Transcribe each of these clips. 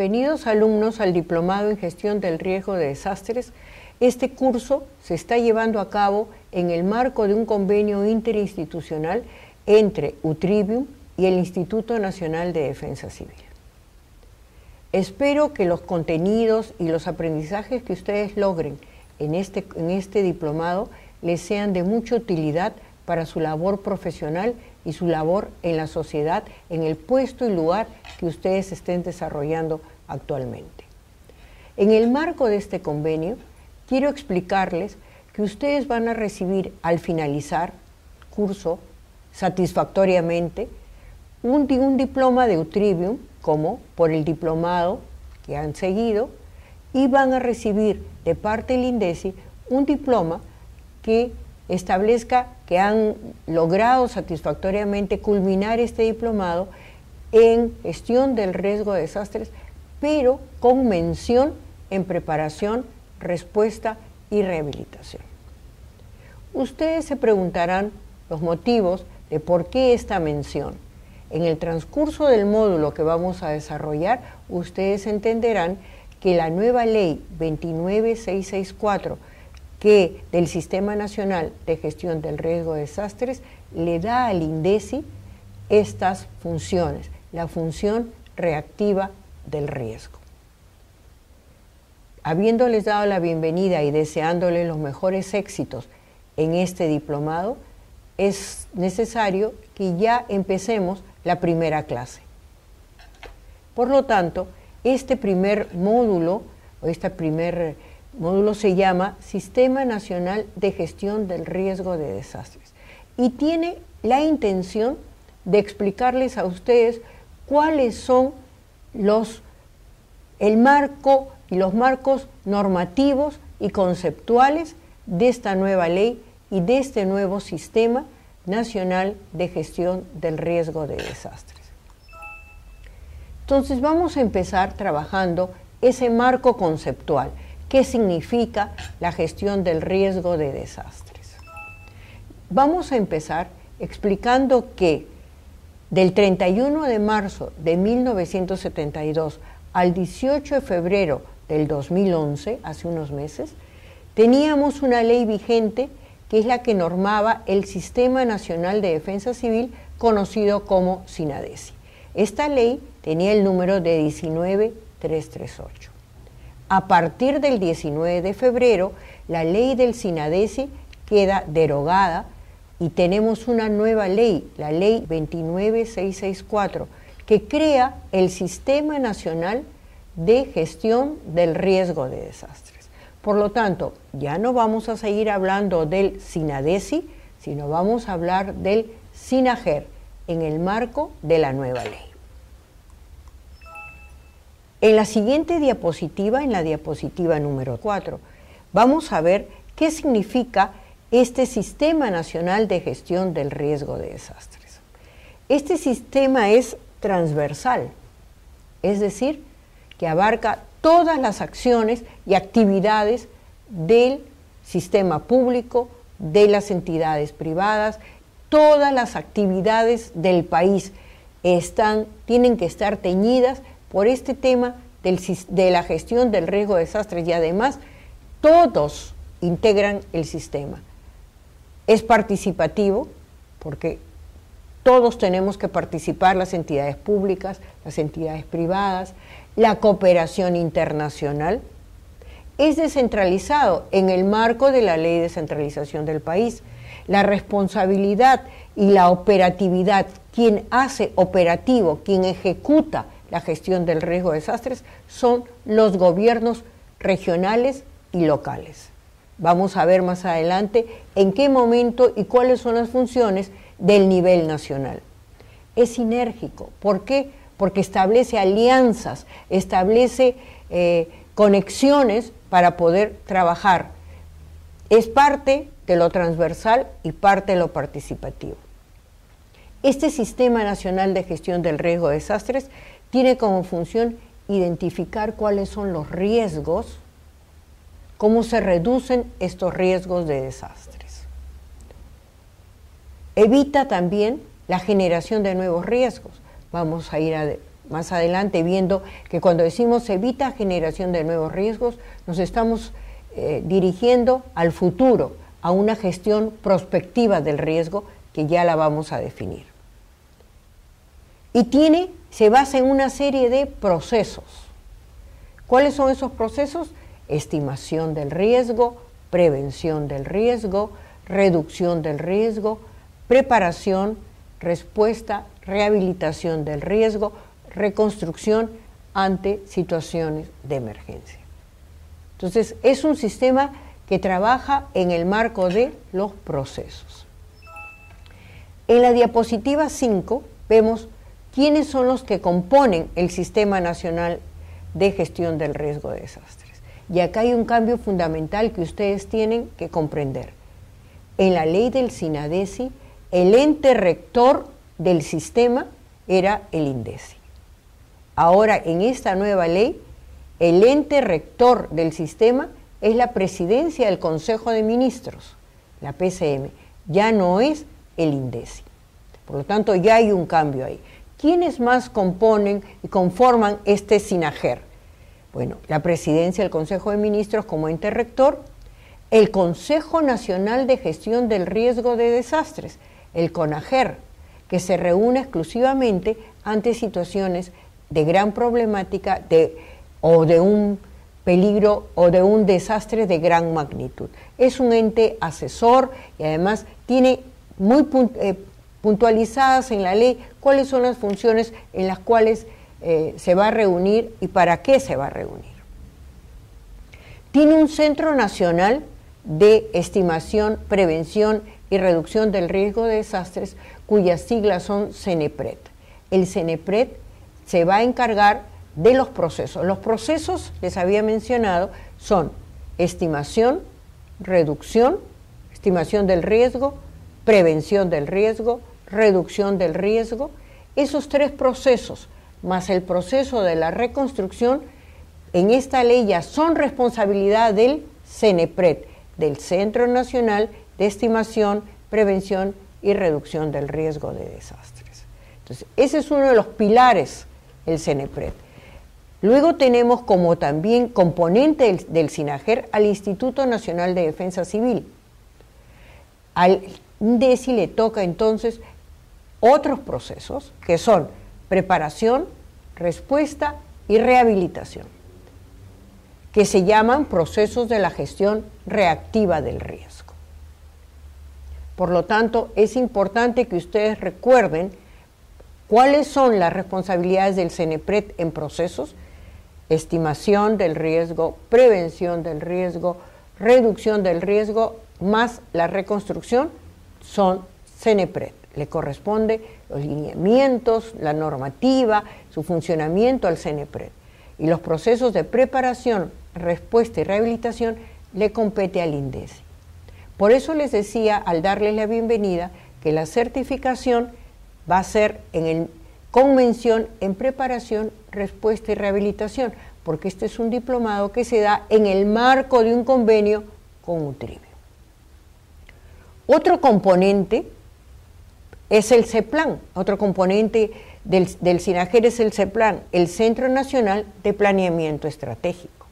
Bienvenidos alumnos al Diplomado en Gestión del Riesgo de Desastres. Este curso se está llevando a cabo en el marco de un convenio interinstitucional entre Utribium y el Instituto Nacional de Defensa Civil. Espero que los contenidos y los aprendizajes que ustedes logren en este diplomado les sean de mucha utilidad para su labor profesional y su labor en la sociedad, en el puesto y lugar que ustedes estén desarrollando actualmente. En el marco de este convenio, quiero explicarles que ustedes van a recibir al finalizar curso satisfactoriamente un diploma de Utribium, como por el diplomado que han seguido, y van a recibir de parte del INDECI un diploma que establezca que han logrado satisfactoriamente culminar este diplomado en gestión del riesgo de desastres, pero con mención en preparación, respuesta y rehabilitación. Ustedes se preguntarán los motivos de por qué esta mención. En el transcurso del módulo que vamos a desarrollar, ustedes entenderán que la nueva ley 29664 que del Sistema Nacional de Gestión del Riesgo de Desastres le da al INDECI estas funciones, la función reactiva del riesgo. Habiéndoles dado la bienvenida y deseándoles los mejores éxitos en este diplomado, es necesario que ya empecemos la primera clase. Por lo tanto, este primer módulo, módulo se llama Sistema Nacional de Gestión del Riesgo de Desastres y tiene la intención de explicarles a ustedes cuáles son el marco y los marcos normativos y conceptuales de esta nueva ley y de este nuevo Sistema Nacional de Gestión del Riesgo de Desastres. Entonces vamos a empezar trabajando ese marco conceptual. ¿Qué significa la gestión del riesgo de desastres? Vamos a empezar explicando que del 31 de marzo de 1972 al 18 de febrero del 2011, hace unos meses, teníamos una ley vigente que es la que normaba el Sistema Nacional de Defensa Civil, conocido como SINADECI. Esta ley tenía el número de 19338. A partir del 19 de febrero, la ley del SINADECI queda derogada y tenemos una nueva ley, la ley 29664, que crea el Sistema Nacional de Gestión del Riesgo de Desastres. Por lo tanto, ya no vamos a seguir hablando del SINADECI, sino vamos a hablar del SINAGER en el marco de la nueva ley. En la siguiente diapositiva, en la diapositiva número 4, vamos a ver qué significa este Sistema Nacional de Gestión del Riesgo de Desastres. Este sistema es transversal, es decir, que abarca todas las acciones y actividades del sistema público, de las entidades privadas, todas las actividades del país tienen que estar teñidas por este tema de la gestión del riesgo de desastres y además todos integran el sistema. Es participativo porque todos tenemos que participar, las entidades públicas, las entidades privadas, la cooperación internacional. Es descentralizado en el marco de la Ley de Descentralización del país. La responsabilidad y la operatividad, quien hace operativo, quien ejecuta la gestión del riesgo de desastres, son los gobiernos regionales y locales. Vamos a ver más adelante en qué momento y cuáles son las funciones del nivel nacional. Es sinérgico. ¿Por qué? Porque establece alianzas, establece conexiones para poder trabajar. Es parte de lo transversal y parte de lo participativo. Este Sistema Nacional de Gestión del Riesgo de Desastres tiene como función identificar cuáles son los riesgos, cómo se reducen estos riesgos de desastres. Evita también la generación de nuevos riesgos. Vamos a ir más adelante viendo que cuando decimos evita generación de nuevos riesgos, nos estamos dirigiendo al futuro, a una gestión prospectiva del riesgo que ya la vamos a definir. Y se basa en una serie de procesos. ¿Cuáles son esos procesos? Estimación del riesgo, prevención del riesgo, reducción del riesgo, preparación, respuesta, rehabilitación del riesgo, reconstrucción ante situaciones de emergencia. Entonces, es un sistema que trabaja en el marco de los procesos. En la diapositiva 5 vemos quiénes son los que componen el Sistema Nacional de Gestión del Riesgo de Desastres. Y acá hay un cambio fundamental que ustedes tienen que comprender. En la ley del SINADESI, el ente rector del sistema era el INDECI. Ahora, en esta nueva ley, el ente rector del sistema es la Presidencia del Consejo de Ministros, la PCM, ya no es el INDECI. Por lo tanto, ya hay un cambio ahí. ¿Quiénes más componen y conforman este SINAGER? Bueno, la Presidencia del Consejo de Ministros como ente rector, el Consejo Nacional de Gestión del Riesgo de Desastres, el CONAGER, que se reúne exclusivamente ante situaciones de gran problemática o de un peligro o de un desastre de gran magnitud. Es un ente asesor y además tiene muy puntualizadas en la ley cuáles son las funciones en las cuales se va a reunir y para qué se va a reunir. Tiene un Centro Nacional de Estimación, Prevención y Reducción del Riesgo de Desastres, cuyas siglas son CENEPRED. El CENEPRED se va a encargar de los procesos. Los procesos, les había mencionado, son estimación, reducción, estimación del riesgo, prevención del riesgo, reducción del riesgo. Esos tres procesos, más el proceso de la reconstrucción, en esta ley ya son responsabilidad del CENEPRED, del Centro Nacional de Estimación, Prevención y Reducción del Riesgo de Desastres. Entonces, ese es uno de los pilares, el CENEPRED. Luego tenemos como también componente del SINAGER al Instituto Nacional de Defensa Civil. Al INDECI le toca entonces otros procesos que son preparación, respuesta y rehabilitación, que se llaman procesos de la gestión reactiva del riesgo. Por lo tanto, es importante que ustedes recuerden cuáles son las responsabilidades del CENEPRED en procesos: estimación del riesgo, prevención del riesgo, reducción del riesgo, más la reconstrucción, son CENEPRED. Le corresponde los lineamientos, la normativa, su funcionamiento al CENEPRED. Y los procesos de preparación, respuesta y rehabilitación le compete al INDECI. Por eso les decía, al darles la bienvenida, que la certificación va a ser con mención en preparación, respuesta y rehabilitación, porque este es un diplomado que se da en el marco de un convenio con UTRIBE. Otro componente es el CEPLAN, otro componente del SINAGER es el CEPLAN, el Centro Nacional de Planeamiento Estratégico.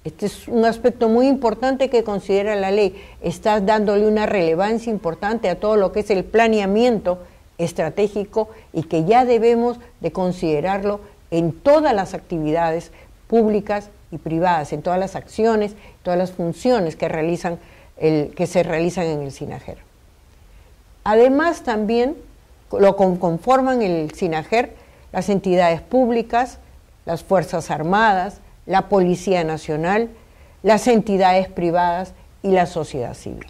Este es un aspecto muy importante que considera la ley. Está dándole una relevancia importante a todo lo que es el planeamiento estratégico y que ya debemos de considerarlo en todas las actividades públicas y privadas, en todas las acciones, todas las funciones que se realizan en el SINAGER. Además, también lo conforman el SINAGER las entidades públicas, las Fuerzas Armadas, la Policía Nacional, las entidades privadas y la sociedad civil.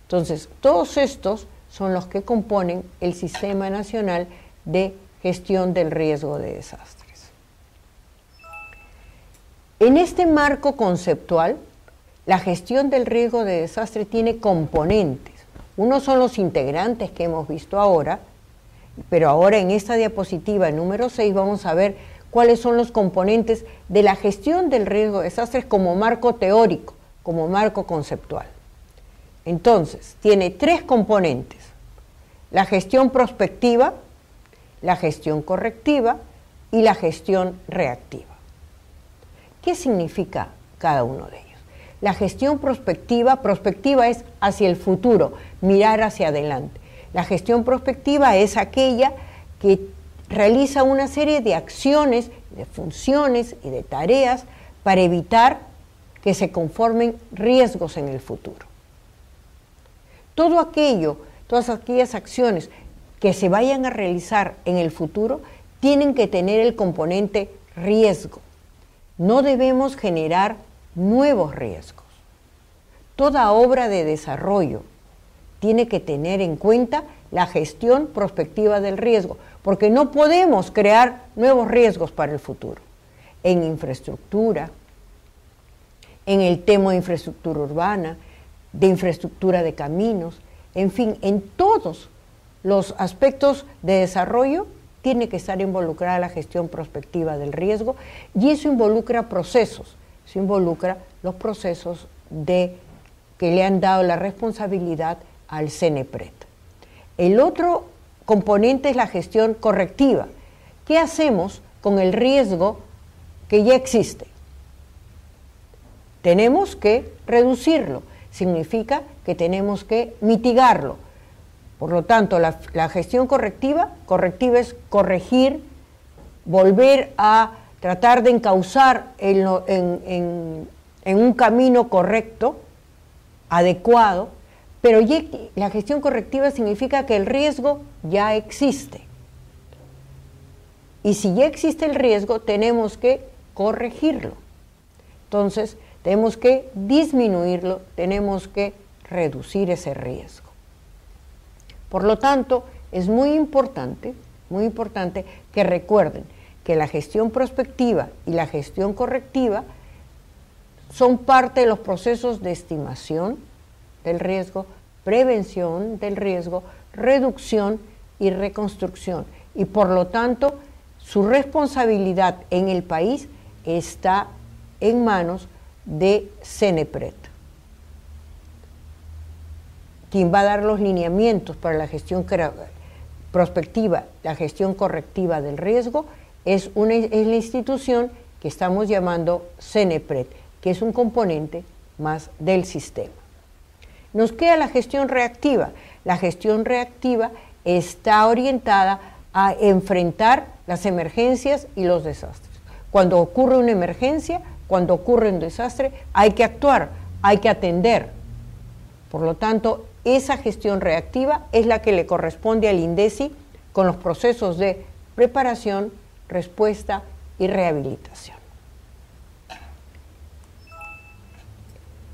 Entonces, todos estos son los que componen el Sistema Nacional de Gestión del Riesgo de Desastres. En este marco conceptual, la gestión del riesgo de desastre tiene componentes. Unos son los integrantes que hemos visto ahora, pero ahora en esta diapositiva número 6 vamos a ver cuáles son los componentes de la gestión del riesgo de desastres como marco teórico, como marco conceptual. Entonces, tiene tres componentes: la gestión prospectiva, la gestión correctiva, y la gestión reactiva. ¿Qué significa cada uno de ellos? La gestión prospectiva es hacia el futuro, mirar hacia adelante. La gestión prospectiva es aquella que realiza una serie de acciones, de funciones y de tareas para evitar que se conformen riesgos en el futuro. Todas aquellas acciones que se vayan a realizar en el futuro tienen que tener el componente riesgo. No debemos generar nuevos riesgos. Toda obra de desarrollo tiene que tener en cuenta la gestión prospectiva del riesgo, porque no podemos crear nuevos riesgos para el futuro. En infraestructura, en el tema de infraestructura urbana, de infraestructura de caminos, en fin, en todos los aspectos de desarrollo tiene que estar involucrada la gestión prospectiva del riesgo, y eso involucra procesos, eso involucra los procesos que le han dado la responsabilidad al CENEPRED. El otro componente es la gestión correctiva. ¿Qué hacemos con el riesgo que ya existe? Tenemos que reducirlo, significa que tenemos que mitigarlo. Por lo tanto, la gestión correctiva es corregir, volver a tratar de encauzar en un camino correcto, adecuado, pero la gestión correctiva significa que el riesgo ya existe. Y si ya existe el riesgo, tenemos que corregirlo. Entonces, tenemos que disminuirlo, tenemos que reducir ese riesgo. Por lo tanto, es muy importante que recuerden que la gestión prospectiva y la gestión correctiva son parte de los procesos de estimación del riesgo, prevención del riesgo, reducción y reconstrucción. Y por lo tanto, su responsabilidad en el país está en manos de CENEPRED, quien va a dar los lineamientos para la gestión prospectiva, la gestión correctiva del riesgo, es la institución que estamos llamando CENEPRED, que es un componente más del sistema. Nos queda la gestión reactiva. La gestión reactiva está orientada a enfrentar las emergencias y los desastres. Cuando ocurre una emergencia, cuando ocurre un desastre, hay que actuar, hay que atender. Por lo tanto, esa gestión reactiva es la que le corresponde al INDECI con los procesos de preparación, respuesta y rehabilitación.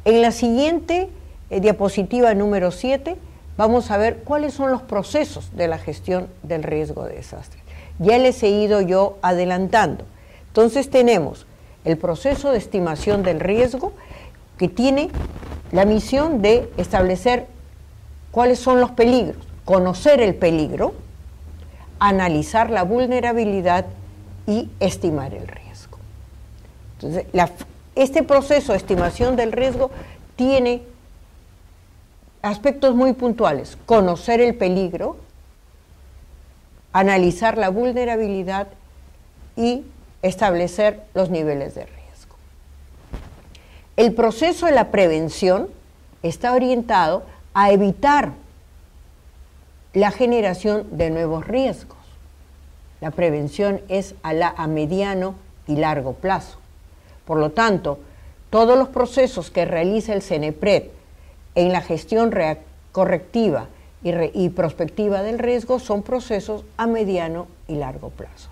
En la siguiente diapositiva número 7 vamos a ver cuáles son los procesos de la gestión del riesgo de desastre. Ya les he ido yo adelantando. Entonces tenemos el proceso de estimación del riesgo, que tiene la misión de establecer cuáles son los peligros, conocer el peligro, analizar la vulnerabilidad y estimar el riesgo. Entonces, este proceso de estimación del riesgo tiene aspectos muy puntuales: conocer el peligro, analizar la vulnerabilidad y establecer los niveles de riesgo. El proceso de la prevención está orientado a evitar la generación de nuevos riesgos. La prevención es a mediano y largo plazo. Por lo tanto, todos los procesos que realiza el CENEPRED en la gestión correctiva y prospectiva del riesgo son procesos a mediano y largo plazo.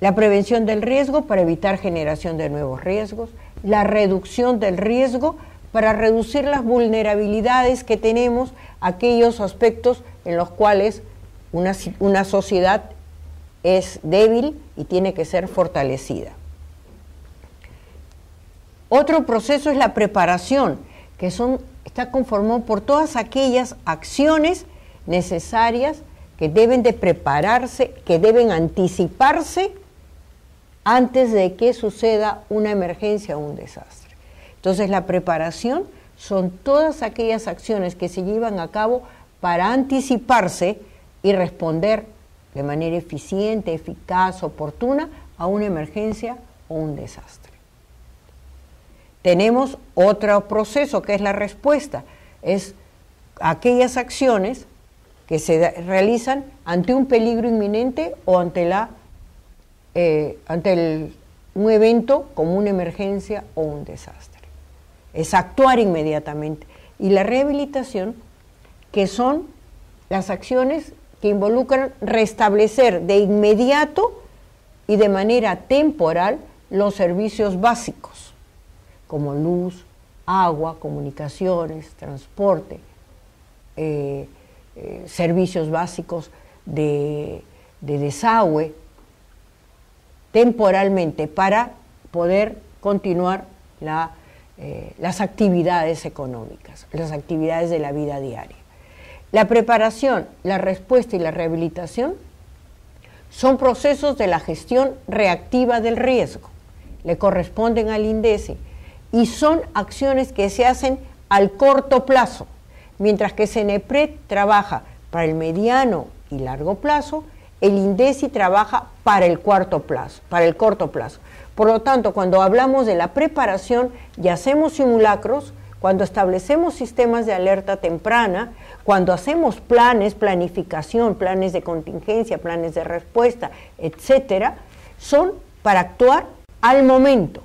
La prevención del riesgo para evitar generación de nuevos riesgos, la reducción del riesgo para reducir las vulnerabilidades que tenemos, aquellos aspectos en los cuales una sociedad es débil y tiene que ser fortalecida. Otro proceso es la preparación, que está conformado por todas aquellas acciones necesarias que deben de prepararse, que deben anticiparse antes de que suceda una emergencia o un desastre. Entonces, la preparación son todas aquellas acciones que se llevan a cabo para anticiparse y responder de manera eficiente, eficaz, oportuna a una emergencia o un desastre. Tenemos otro proceso que es la respuesta, es aquellas acciones que se realizan ante un peligro inminente o ante un evento como una emergencia o un desastre. Es actuar inmediatamente. Y la rehabilitación, que son las acciones que involucran restablecer de inmediato y de manera temporal los servicios básicos, como luz, agua, comunicaciones, transporte, servicios básicos de desagüe, temporalmente, para poder continuar las actividades económicas, las actividades de la vida diaria. La preparación, la respuesta y la rehabilitación son procesos de la gestión reactiva del riesgo, le corresponden al INDECI y son acciones que se hacen al corto plazo, mientras que CENEPRED trabaja para el mediano y largo plazo, el INDECI trabaja para el corto plazo. Por lo tanto, cuando hablamos de la preparación y hacemos simulacros, cuando establecemos sistemas de alerta temprana, cuando hacemos planes, planificación, planes de contingencia, planes de respuesta, etcétera, son para actuar al momento.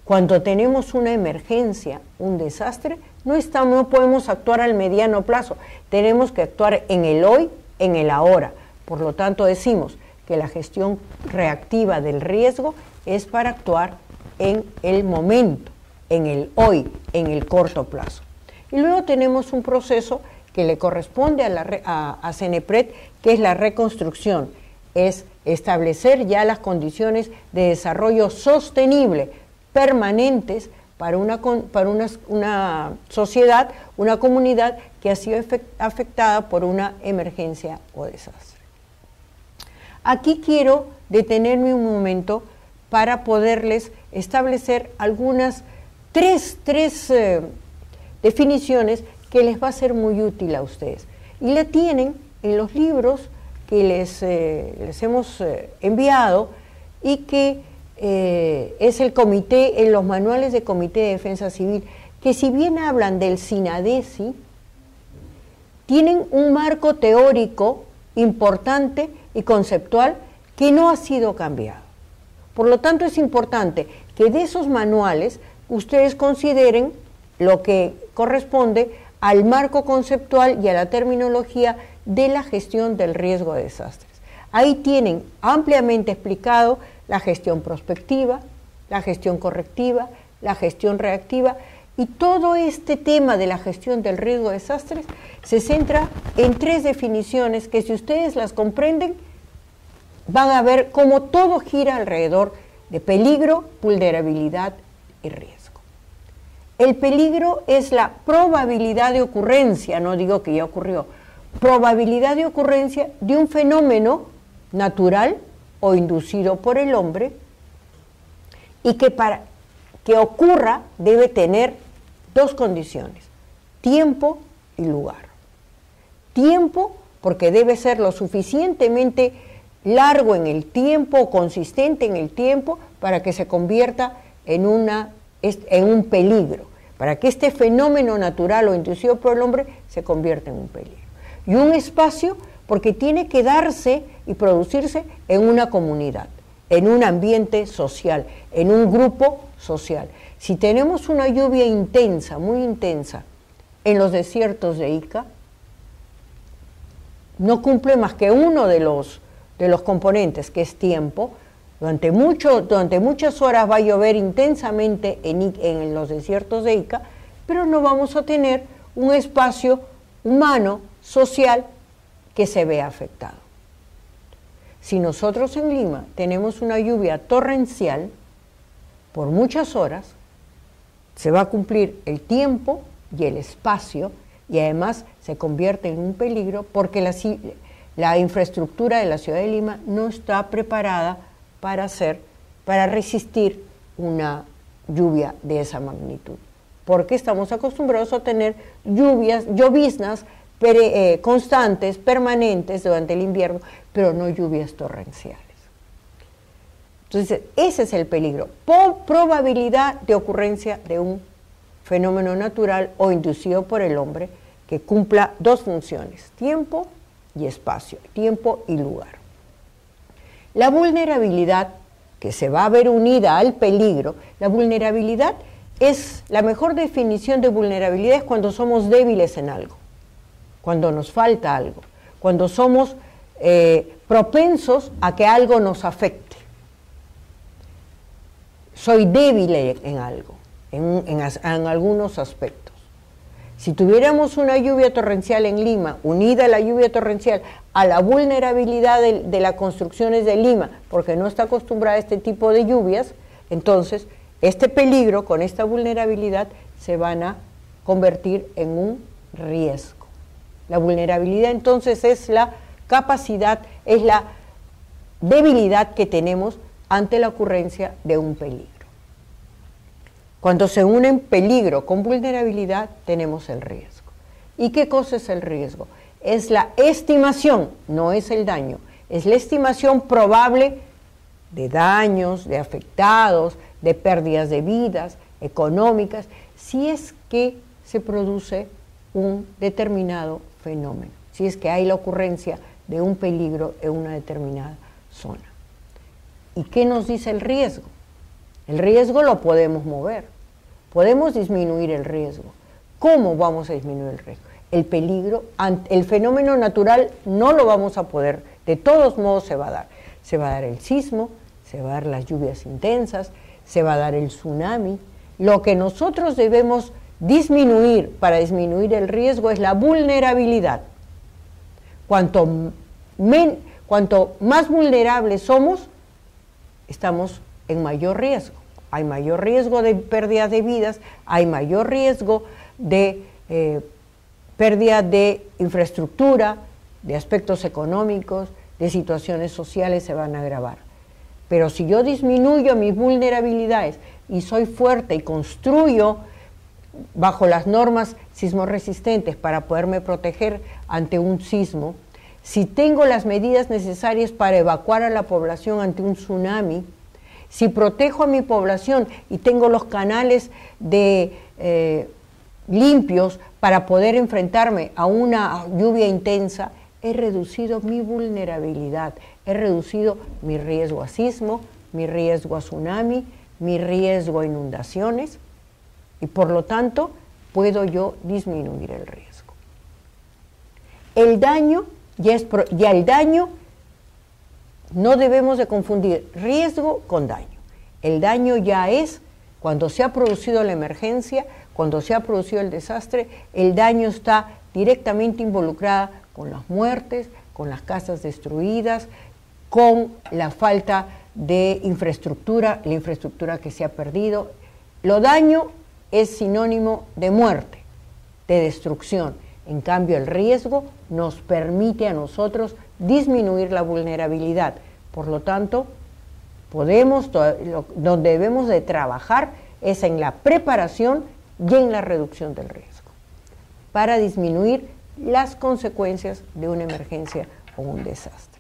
Cuando tenemos una emergencia, un desastre, no podemos actuar al mediano plazo, tenemos que actuar en el hoy, en el ahora. Por lo tanto, decimos que la gestión reactiva del riesgo es para actuar en el momento, en el hoy, en el corto plazo. Y luego tenemos un proceso que le corresponde a CENEPRED, que es la reconstrucción, es establecer ya las condiciones de desarrollo sostenible, permanentes, para una sociedad, una comunidad que ha sido afectada por una emergencia o desastre. Aquí quiero detenerme un momento para poderles establecer algunas tres definiciones que les va a ser muy útil a ustedes. Y la tienen en los libros que les hemos enviado y que es el comité, en los manuales de Comité de Defensa Civil, que si bien hablan del SINADECI, tienen un marco teórico importante y conceptual que no ha sido cambiado. Por lo tanto, es importante que de esos manuales ustedes consideren lo que corresponde al marco conceptual y a la terminología de la gestión del riesgo de desastres. Ahí tienen ampliamente explicado la gestión prospectiva, la gestión correctiva, la gestión reactiva, y todo este tema de la gestión del riesgo de desastres se centra en tres definiciones que, si ustedes las comprenden, van a ver cómo todo gira alrededor de peligro, vulnerabilidad y riesgo. El peligro es la probabilidad de ocurrencia, no digo que ya ocurrió, probabilidad de ocurrencia de un fenómeno natural o inducido por el hombre, y que para que ocurra debe tener dos condiciones: tiempo y lugar. Tiempo, porque debe ser lo suficientemente largo en el tiempo o consistente en el tiempo para que se convierta en un peligro, para que este fenómeno natural o inducido por el hombre se convierta en un peligro. Y un espacio, porque tiene que darse y producirse en una comunidad, en un ambiente social, en un grupo social. Si tenemos una lluvia intensa, muy intensa, en los desiertos de Ica, no cumple más que uno de los componentes, que es tiempo. Durante muchas horas va a llover intensamente en los desiertos de Ica, pero no vamos a tener un espacio humano, social, que se vea afectado. Si nosotros en Lima tenemos una lluvia torrencial por muchas horas, se va a cumplir el tiempo y el espacio, y además se convierte en un peligro porque la infraestructura de la ciudad de Lima no está preparada para resistir una lluvia de esa magnitud, porque estamos acostumbrados a tener lloviznas constantes, permanentes durante el invierno, pero no lluvias torrenciales. Entonces, ese es el peligro. Probabilidad de ocurrencia de un fenómeno natural o inducido por el hombre que cumpla dos funciones, tiempo y espacio, tiempo y lugar. La vulnerabilidad, que se va a ver unida al peligro, la vulnerabilidad es la mejor definición de vulnerabilidad es cuando somos débiles en algo, cuando nos falta algo, cuando somos propensos a que algo nos afecte. Soy débil en algo, en algunos aspectos. Si tuviéramos una lluvia torrencial en Lima, unida a la lluvia torrencial a la vulnerabilidad de las construcciones de Lima, porque no está acostumbrada a este tipo de lluvias, entonces este peligro con esta vulnerabilidad se van a convertir en un riesgo. La vulnerabilidad entonces es la capacidad, es la debilidad que tenemos ante la ocurrencia de un peligro. Cuando se unen peligro con vulnerabilidad, tenemos el riesgo. ¿Y qué cosa es el riesgo? Es la estimación, no es el daño, es la estimación probable de daños, de afectados, de pérdidas de vidas, económicas, si es que se produce un determinado fenómeno, si es que hay la ocurrencia de un peligro en una determinada zona. ¿Y qué nos dice el riesgo? El riesgo lo podemos mover, podemos disminuir el riesgo. ¿Cómo vamos a disminuir el riesgo? El peligro, el fenómeno natural no lo vamos a poder, de todos modos se va a dar. Se va a dar el sismo, se va a dar las lluvias intensas, se va a dar el tsunami. Lo que nosotros debemos disminuir para disminuir el riesgo es la vulnerabilidad. Cuanto más vulnerables somos, estamos en mayor riesgo. Hay mayor riesgo de pérdida de vidas, hay mayor riesgo de pérdida de infraestructura, de aspectos económicos, de situaciones sociales se van a agravar. Pero si yo disminuyo mis vulnerabilidades y soy fuerte y construyo bajo las normas sismorresistentes para poderme proteger ante un sismo, si tengo las medidas necesarias para evacuar a la población ante un tsunami, si protejo a mi población y tengo los canales limpios para poder enfrentarme a una lluvia intensa, he reducido mi vulnerabilidad, he reducido mi riesgo a sismo, mi riesgo a tsunami, mi riesgo a inundaciones, y por lo tanto puedo yo disminuir el riesgo. El daño, ya el daño, no debemos de confundir riesgo con daño. El daño ya es cuando se ha producido la emergencia, cuando se ha producido el desastre, el daño está directamente involucrado con las muertes, con las casas destruidas, con la falta de infraestructura, la infraestructura que se ha perdido. Lo daño es sinónimo de muerte, de destrucción. En cambio, el riesgo nos permite a nosotros disminuir la vulnerabilidad. Por lo tanto, donde debemos de trabajar es en la preparación y en la reducción del riesgo, para disminuir las consecuencias de una emergencia o un desastre.